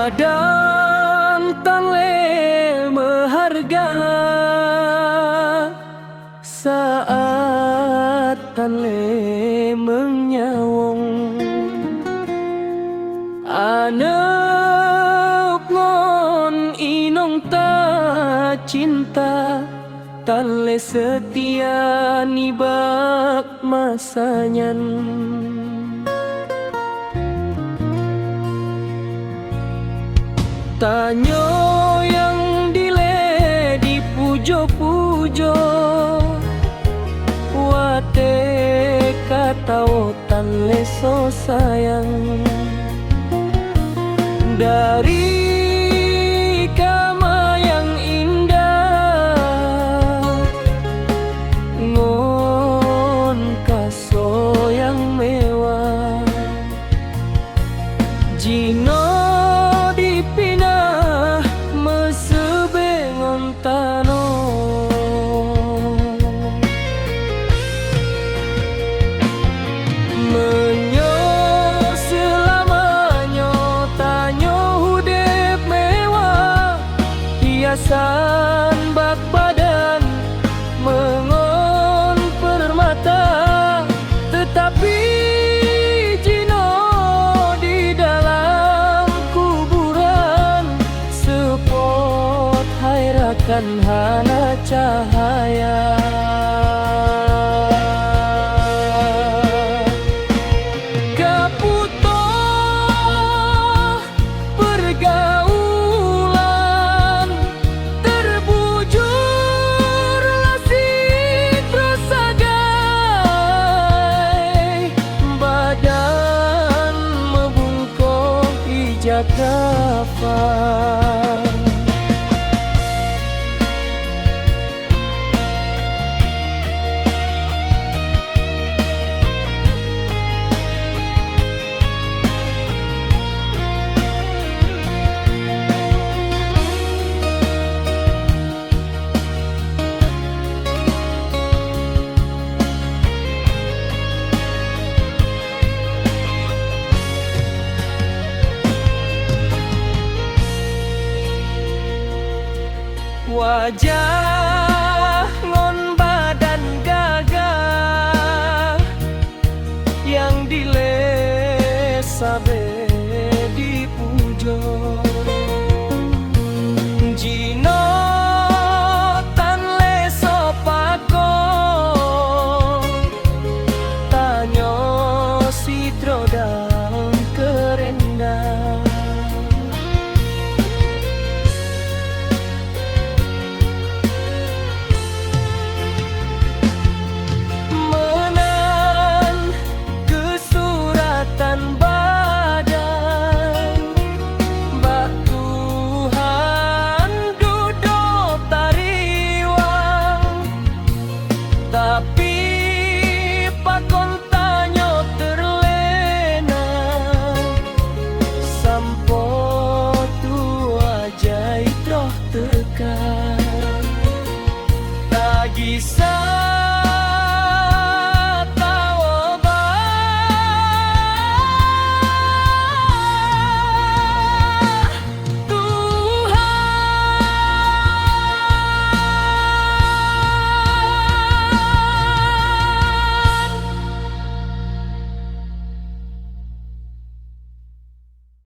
badan tanle meharga saat tanle menyawong anak ngon inong ta cinta tanle setia nibak masanyan tanyo yang dile dipujo-pujo wate katao tanle so sayang dari kama yang indah ngon kaso yang mewah jino dipinah mesebengon tano menyo selamanya tanyo hudep mewah hiasan bak badan mengon permata tetapi jino di dalam kuburan sepot hairakan hana cahaya kaputo pergaulan terbujur lasik prosagai badan membungkuk ijak kafan wajah ngon badan gagah yang dile sabe dipujo jino tanle sopako tanyo sidro daun kerendang tapi pakon tanyo terlena sampo tua jait roh teka